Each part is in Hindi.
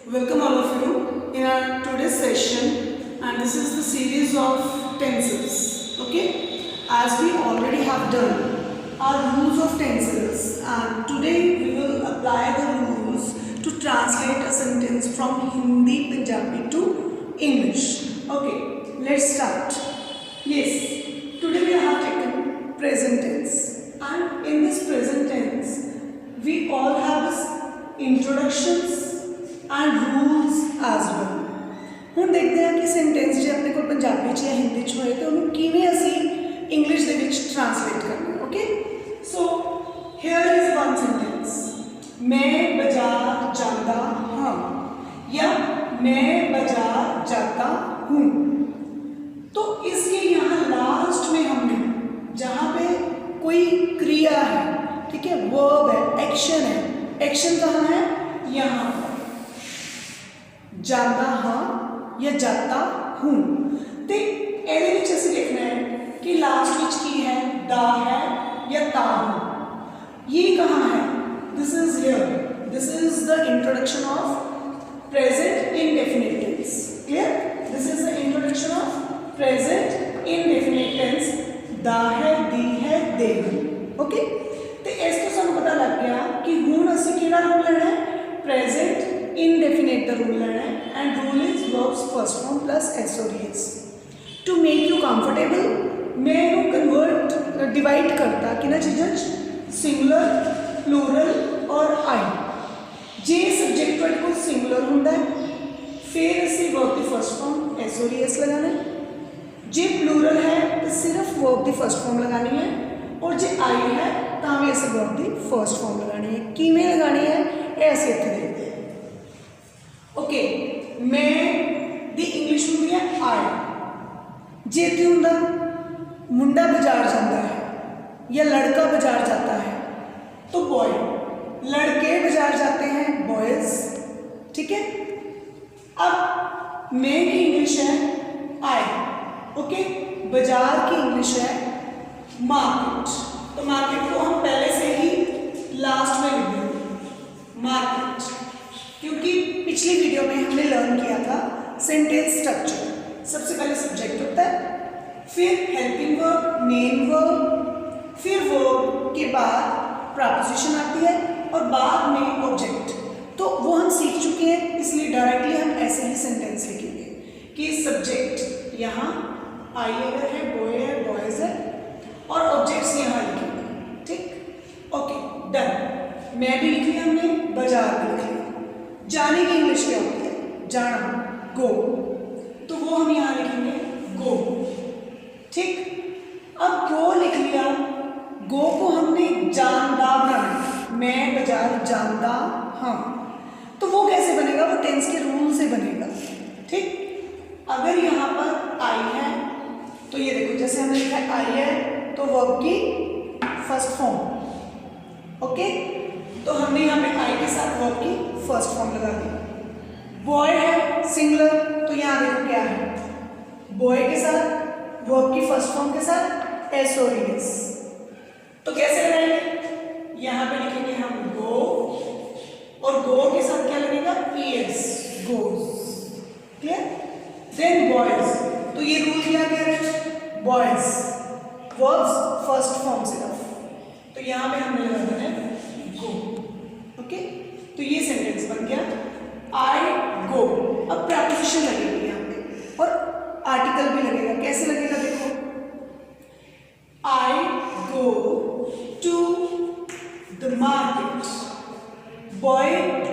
Welcome all of you in our today's session, and this is the series of tenses. Okay, as we already have done our rules of tenses, and today we will apply the rules to translate a sentence from Hindi, Punjabi to English. Okay, let's start. Yes, today we have taken present tense, and in this present tense we all have this introductions and rules as well. ਹੁਣ देखते हैं कि सेंटेंस जो अपने को पंजाबी च या हिंदी च होए तो उन्होंने किवें असीं इंग्लिश दे विच ट्रांसलेट करना है। Okay, so here is one sentence, मैं बाजार जाता हाँ या मैं बाजार जाता हूँ। तो इसके यहाँ लास्ट में हमने जहाँ पे कोई क्रिया है, ठीक है, वर्ब है, एक्शन है, एक्शन कहाँ है, यहाँ जाता हाँ या जाता हूँ। तो ये देखना है कि लास्ट विच की है, दा है या ता हूँ। ये कहाँ है, this is here, this is the introduction of present indefinite tense. Clear, this is the introduction of present indefinite tense. दा है, दी है, दे है। ओके, तो इस तो सानू पता लग गया कि हुण असीं किहड़ा रूल लेना है, present indefinite the rule learner, and rule is verbs first form plus s or es. To make you comfortable मैं इन्हों कन्वर्ट डिवाइड करता कि ना चीज़ों सिंगुलर, प्लूरल और आई। जे सब्जेक्ट वर्ड को सिंगुलर होता है फिर असी वर्ब की फर्स्ट फॉर्म एस और एस लगाना है। जे प्लूरल है तो सिर्फ वर्ब की फर्स्ट फॉर्म लगानी है, और जे आई है तो भी असी वर्ब की फर्स्ट फॉर्म लगानी है। किमें लगानी है ये असी इत्थे देखते हैं। ओके, मैं दी इंग्लिश होंगी है आई। जे इत्थे हुंदा मुंडा बाजार जाता है या लड़का बाजार जाता है तो बॉय, लड़के बाजार जाते हैं बॉयज। ठीक है, अब मैं की इंग्लिश है आई। ओके, बाजार की इंग्लिश है मार्केट। तो मार्केट को हम पहले से ही लास्ट में लिख देंगे मार्केट, क्योंकि पिछली वीडियो में हमने लर्न किया था सेंटेंस स्ट्रक्चर। सबसे पहले सब्जेक्ट होता है, फिर हेल्पिंग वर्ब, मेन वर्ब, फिर वर्ब के बाद प्रपोजिशन आती है और बाद में ऑब्जेक्ट। तो वो हम सीख चुके हैं, इसलिए डायरेक्टली हम ऐसे ही सेंटेंस लिखेंगे कि सब्जेक्ट यहाँ आई अगर है, बॉय है, बॉयज है, और ऑब्जेक्ट्स यहाँ लिखेंगे। ठीक, ओके डन। मैं भी लिख लिया हमने, बाजार भी लिख लिया। जाने की इंग्लिश क्या होती है, जाना, गो, तो वो हम यहाँ लिखेंगे गो। ठीक, अब गो लिख लिया, गो को हमने जानता बनाना, मैं बाजार जानता हाँ, तो वो कैसे बनेगा, वो टेंस के रूल से बनेगा। ठीक, अगर यहाँ पर आई है तो ये देखो जैसे हमने लिखा है आई है तो वर्ब की फर्स्ट फॉर्म। ओके, तो हमने यहाँ पे आई के साथ वर्ब की फर्स्ट फॉर्म लगा दी। बॉय है सिंगुलर तो यहाँ देखो क्या है, बॉय के साथ वर्ब की फर्स्ट फॉर्म के साथ एस और एस। तो कैसे लगाएंगे, यहाँ पे लिखेंगे हम गो, और गो के साथ क्या लगेगा, S, goes. Clear, than boys, तो ये रूल क्या कह रहे हैं, बॉयज वर्ब्स फर्स्ट फॉर्म सिर्फ, तो यहाँ पे हमने लगा देना है गो। ओके, तो ये सेंटेंस बन गया आई गो। अब प्रपोजिशन लगेगी यहाँ पे और आर्टिकल भी लगेगा। कैसे लगेगा देखो, I go to the market, boy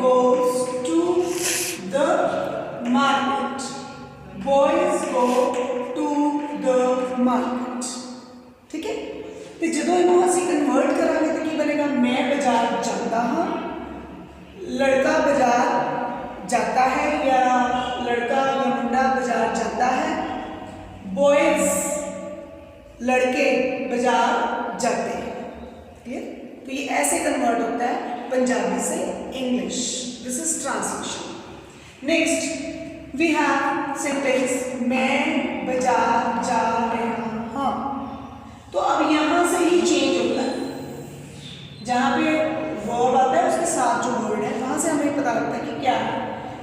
goes to the market, boys go to the market. ठीक है, तो जो इन्हों असी कन्वर्ट करांगे तो की बनेगा, मैं बाजार जाता हाँ, लड़का बाजार जाता है या लड़का या मुंडा बाजार जाता है, बॉयज लड़के बाजार जाते हैं। क्लियर, तो ये ऐसे कन्वर्ट होता है पंजाबी से English. This is translation. Next we have sentence मैं बाजार जा रहा हाँ। तो अब यहाँ से ही चेंज होता है, जहाँ पे वर्ब आता है उसके साथ जो वर्ड है वहाँ से हमें पता लगता है कि क्या है।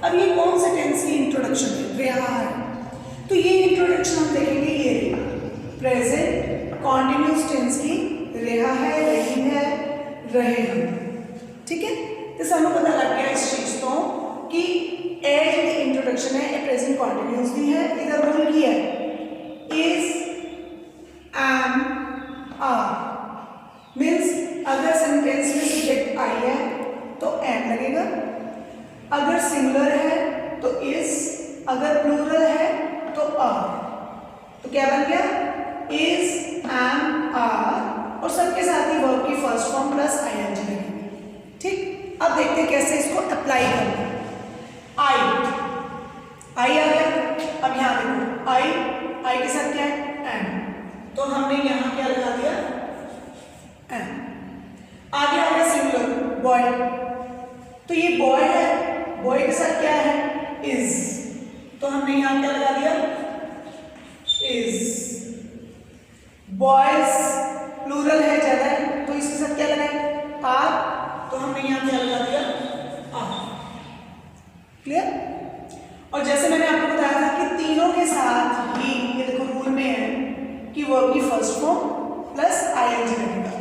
अब अब ये कौन से टेंस की इंट्रोडक्शन है? रहा है। तो ये इंट्रोडक्शन हम देखेंगे, ये प्रेजेंट कॉन्टिन्यूस टेंस की रहा है, रही है, रहे हैं। ठीक है, तो सानू पता लग गया इस चीज तो कि ए जी इंट्रोडक्शन है ये प्रेजेंट कॉन्टिन्यूस दी है। इधर रूल की है इज, एम, आर। मीन्स अगर सेंटेंस में सब्जेक्ट आई है तो एम लगेगा, अगर सिंगुलर है तो इज, अगर प्लूरल है तो आर। तो क्या बन गया? इज, एम, आर और सबके साथ ही वर्ब की फर्स्ट फॉर्म प्लस आईएनजी लगेगी। ठीक, अब देखते हैं कैसे इसको अप्लाई करना है। आई आ गया। अब यहाँ देखो आई के साथ क्या है? एम। तो हमने यहाँ क्या लगा दिया? एम। आगे आ गया सिंगुलर बॉय, तो ये बॉय है, बॉय के साथ क्या है? इज। तो हमने यहाँ क्या लगा दिया? इज। बॉयज प्लूरल है, ज्यादा है, तो इसके साथ क्या लगाए? आर। तो हमने यहाँ क्या लगा दिया? आर। क्लियर? और जैसे मैंने आपको बताया था कि तीनों के साथ ही ये देखो रूल में है कि वर्ब की फर्स्ट फॉर्म प्लस आईएनजी लगेगा।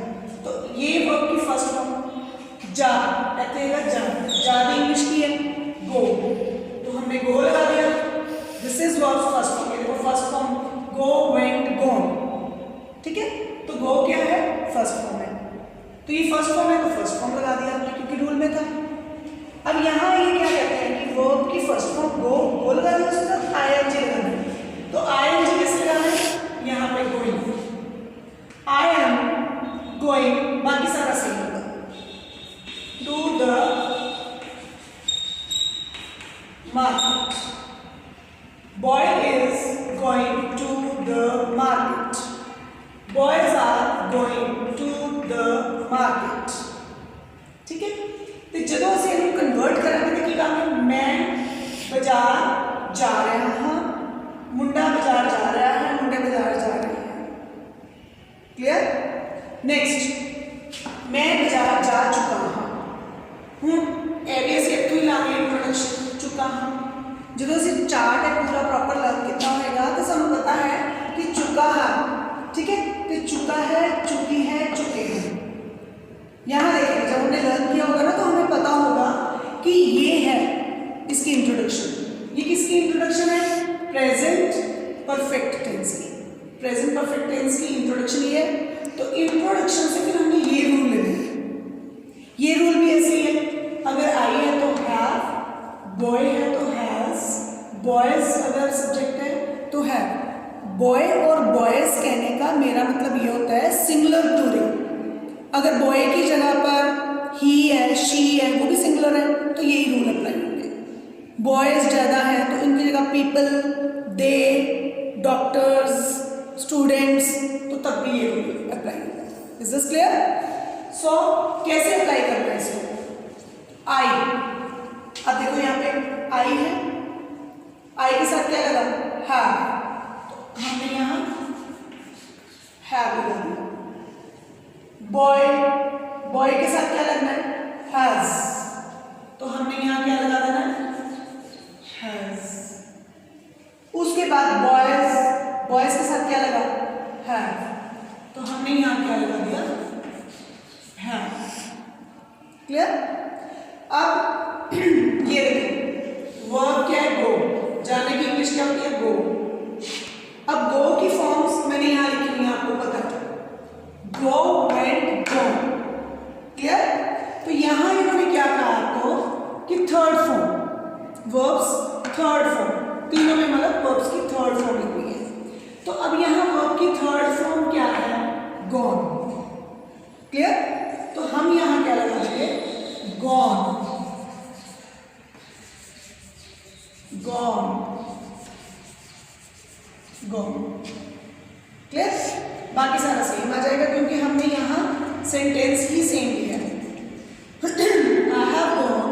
तो ये वर्ब की फर्स्ट फॉर्म जा, कहते हैं जा भी इंग्लिश की है गो, तो हमने गो लगा दिया। This is verb first form, ये देखो फर्स्ट फॉर्म गो, वेंट, गॉन। ठीक है, तो गो क्या है? फर्स्ट फॉर्म है, तो ये फर्स्ट फॉर्म है तो फर्स्ट फॉर्म लगा दिया आपने क्योंकि रूल में था। अब यहाँ ये क्या कहते हैं कि वर्ब की फर्स्ट फॉर्म गो लगा दिया, उसके साथ आईएनजी लगा दिया। तो आईएनजी कैसे लगाना है? यहाँ पे गोइंग, आई एम गोइंग, बाकी सारा सही होगा। To the market, boy is going to the market, boys are going to the market. ठीक है, तो ਜਦੋਂ ਅਸੀਂ ਇਹਨੂੰ ਕਨਵਰਟ ਕਰਾਂਗੇ ਤਾਂ ਕੀ ਕਹਾਂਗੇ? ਮੈਂ ਬਾਜ਼ਾਰ ਜਾ ਰਿਹਾ ਹਾਂ, ਮੁੰਡਾ ਬਾਜ਼ਾਰ ਜਾ ਰਿਹਾ ਹੈ, ਮੁੰਡੇ ਬਾਜ਼ਾਰ ਜਾ ਰਹੇ ਹਨ। ਕਲੀਅਰ? ਨੈਕਸਟ, ਮੈਂ ਬਾਜ਼ਾਰ ਜਾ ਚੁੱਕਾ ਹਾਂ। ਹੁਣ ਇਹ ਵੀ ਅਸੀਂ ਇੱਥੋਂ ਹੀ ਲਾਂਗੇ ਇੰਟਰੋਡਕਸ਼ਨ, ਚੁੱਕਾ ਹਾਂ। ਜਦੋਂ ਅਸੀਂ ਚਾਰਟ ਹੈ ਪੂਰਾ ਪ੍ਰੋਪਰ ਲਰਨ ਕੀਤਾ ਹੋਏਗਾ ਤਾਂ ਸਾਨੂੰ ਪਤਾ ਹੈ ਕਿ ਚੁੱਕਾ ਹਾਂ। ठीक है, तो चुका है, चुकी है, चुके हैं। यहाँ देखिए जब हमने लर्न किया होगा ना तो हमें पता होगा कि ये है इसकी इंट्रोडक्शन। ये किसकी इंट्रोडक्शन है? प्रेजेंट परफेक्ट टेंस की। प्रेजेंट परफेक्ट टेंस की इंट्रोडक्शन ये है। तो इंट्रोडक्शन से फिर हमने ये रूल लेना है। ये रूल भी ऐसे ही है, अगर आई है तो हैव, बॉय है तो हैज, बॉयज अगर सब्जेक्ट है तो हैव। बॉय और बॉयज कहने का मेरा मतलब ये होता है सिंगुलर प्लूरल। अगर बॉय की जगह पर ही है, शी है, वो भी सिंगुलर है तो यही रूल अप्लाई होंगे। बॉयज ज़्यादा है तो इनकी जगह पीपल, दे, डॉक्टर्स, स्टूडेंट्स, तो तब भी ये रूल अप्लाई होगा। Is this clear? सो कैसे अप्लाई करना है इसको? आई, अब देखो यहाँ पे आई है, आई के साथ क्या लगा? हैव, हमने यहाँ हैव लगा दिया। बॉय, बॉय के साथ क्या लगना है? हैज, तो हमने यहाँ क्या लगा देना है? हैज। उसके बाद बॉयज, बॉयज के साथ क्या लगा? हैव, तो हमने यहाँ क्या लगा दिया? हैव। क्लियर? अब ये देखो वर्ब क्या है? गो। जाने की इंग्लिश क्या होती है? गो। अब गो की फॉर्म्स मैंने यहाँ लिखी हुई है, आपको पता है, गो, वेंट, गॉन। क्लियर? तो यहाँ इन्होंने क्या कहा आपको कि third form, verbs third form, तीनों में मतलब वर्ब्स की थर्ड फॉर्म लिखी है। तो अब यहाँ वर्ब की थर्ड फॉर्म क्या है? गॉन। क्लियर? तो हम यहाँ क्या लगाएंगे? Gone, gone, gone. क्लियर? बाकी सारा सेम आ जाएगा क्योंकि हमने यहाँ सेंटेंस ही सेम लिया है। I have gone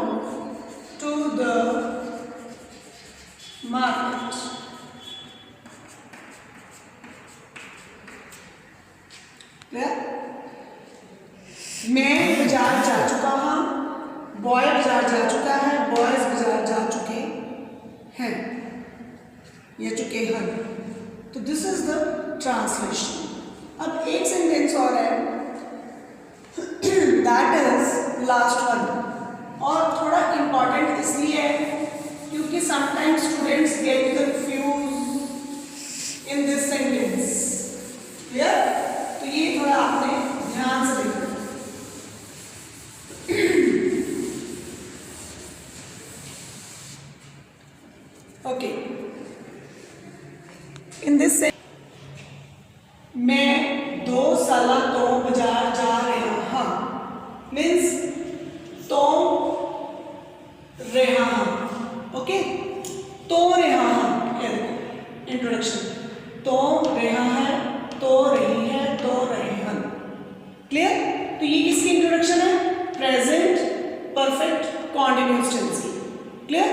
to the market. Clear? मैं बाजार जा चुका हूँ, बॉय बाजार जा चुका है, बॉयज बाजार जा चुके हैं या चुके हैं। तो दिस इज द ट्रांसलेशन। अब एक सेंटेंस और है, दैट इज लास्ट वन, और थोड़ा इम्पॉर्टेंट इसलिए है क्योंकि sometimes students get confuse in this sentence. Clear? तो ये थोड़ा आपने ध्यान से देखना। ओके, इन दिस मैं 2 साल तो बाजार जा रहा हाँ, मीन्स तो रहा हाँ। ओके, तो रहा हाँ कह दो इंट्रोडक्शन, तो रहा है, तो रही है, तो रहे हैं। क्लियर? तो ये किसकी इंट्रोडक्शन है? प्रेजेंट परफेक्ट कॉन्टिन्यूअस टेंस की। क्लियर?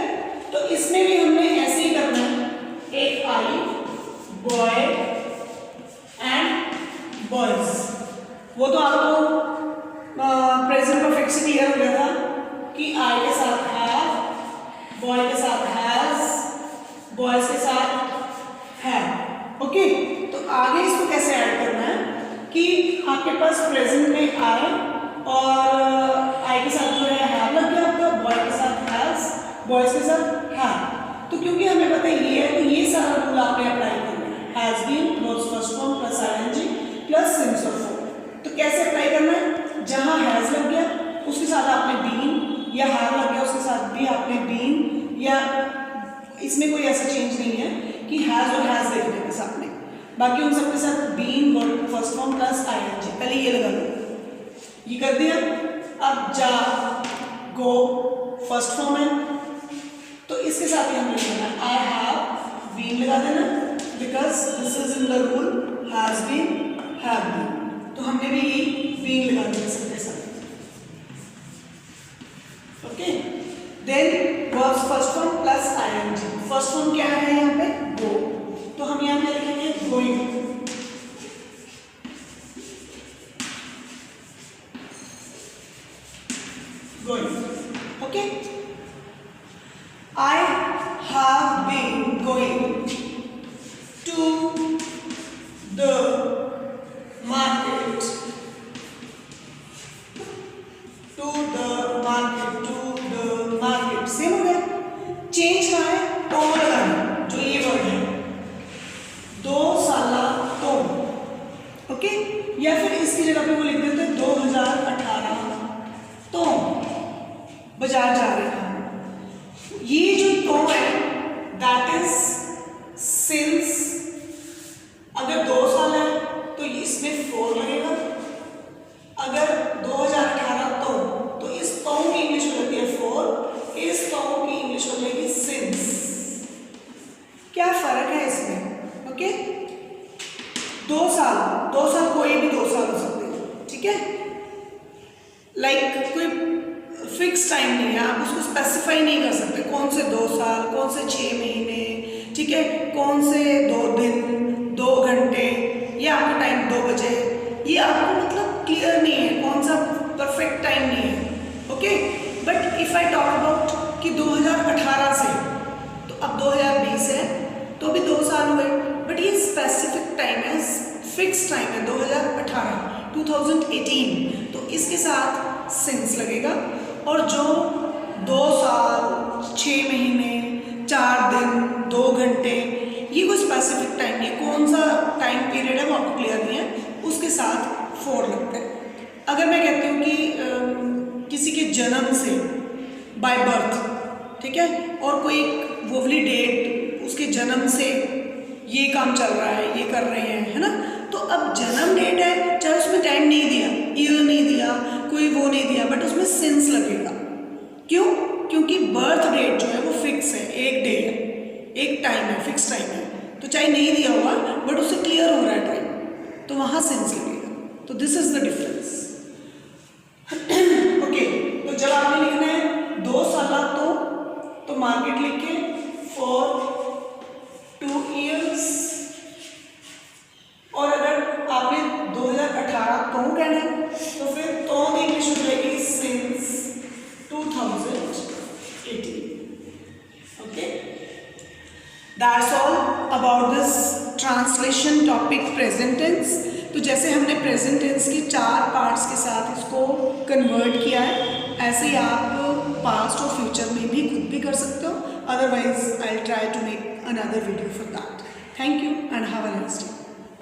तो इसमें भी हमने ऐसे ही करना है, एक आई बॉय एंड बॉयज। वो तो आपको प्रेजेंट परफेक्ट से क्लियर हो गया था कि आई के साथ हैव, बॉय के साथ हैज, बॉयज के साथ है। ओके, तो आगे इसको कैसे ऐड करना है कि आपके पास प्रेजेंट में आई और आई के साथ जो है हैव लग गया आपका, बॉय के साथ हैज, बॉयज के साथ हैव। तो क्योंकि हमें पता ये है, तो ये सारा रूल आपने अप्लाई करना है, has been verbs first form plus ING plus since of form. तो कैसे अप्लाई करना है? जहां हैज लग गया उसके साथ आपने बीन, या हैव लग गया उसके साथ भी आपने बीन, या इसमें कोई ऐसा चेंज नहीं है कि हैज और हैज देखने के साथ में, बाकी उन सबके साथ been verb first form plus ING. पहले ये लगा लो, ये कर दिया। अब जा, गो फर्स्ट फॉर्म है, तो इसके साथ ही हमने लिखना आई हैव बीन लगा देना, because this is in the rule has been have been. तो हमने भी बीन लगा दिया सबके साथ। Okay, then verbs first form plus ING. First form क्या है यहाँ पे? गो, तो हम यहाँ पे लिखेंगे going. Going. Okay, I have been going to the market. To the market. To the market. Same हो गया। चेंज कहाँ है? तो लगाना, जो ये वर्ड है 2 साल तो। ओके, या फिर इसकी जगह पे वो लिख देते हैं 2018 तो बाजार जा रहे हैं। ये जो तो है दैट इज सिंस। अगर 2 साल है तो इसमें 4 लगेगा। अगर 2018 तो इस तो की इंग्लिश हो जाती है 4, इस तो की इंग्लिश हो जाएगी सिंस। क्या फर्क है इसमें? ओके, 2 साल कोई भी 2 साल हो सकते हैं। ठीक है, लाइक कोई फिक्स टाइम नहीं है, आप उसको स्पेसिफाई नहीं कर सकते कौन से 2 साल, कौन से 6 महीने, ठीक है, कौन से 2 दिन, 2 घंटे, ये आपका टाइम 2 बजे, ये आपको मतलब क्लियर नहीं है, कौन सा परफेक्ट टाइम नहीं है। Okay, but if I talk about कि 2018 से तो अब 2020 है तो भी 2 साल हुए, बट ये स्पेसिफिक टाइम है, फिक्स टाइम है 2018 2018, तो इसके साथ सिंस लगेगा। और जो 2 साल 6 महीने 4 दिन 2 घंटे, ये कोई स्पेसिफिक टाइम नहीं, कौन सा टाइम पीरियड है वो आपको क्लियर नहीं है, उसके साथ 4 लगता है। अगर मैं कहती हूँ कि किसी के जन्म से बाय बर्थ, ठीक है, और कोई वोवली डेट उसके जन्म से ये काम चल रहा है, ये कर रहे हैं, है ना, तो अब जन्म डेट है, चाहे उसमें टाइम नहीं दिया, ईयर नहीं दिया, कोई वो नहीं दिया, बट उसमें सिंस लगेगा। क्यों? क्योंकि बर्थ डेट जो है वो फिक्स है, एक डे है, एक टाइम है, फिक्स टाइम है, तो चाहे नहीं दिया होगा बट उससे क्लियर हो रहा है टाइम, तो वहाँ सिंस लगेगा। तो this is the difference. Okay, तो जब आपने लिखना है 2 साल तो मार्केट लिख के फॉर 2 years, और अगर आपने 2018 तो कहना है तो फिर तो की इंग्लिश हो जाएगी since 2018। Okay, that's all about this translation topic present tense. तो जैसे हमने प्रेजेंट टेंस की 4 पार्ट्स के साथ इसको कन्वर्ट किया है, ऐसे ही आप पास्ट और फ्यूचर में भी खुद भी कर सकते हो। Otherwise I will try to make another video for that. Thank you and have a nice day.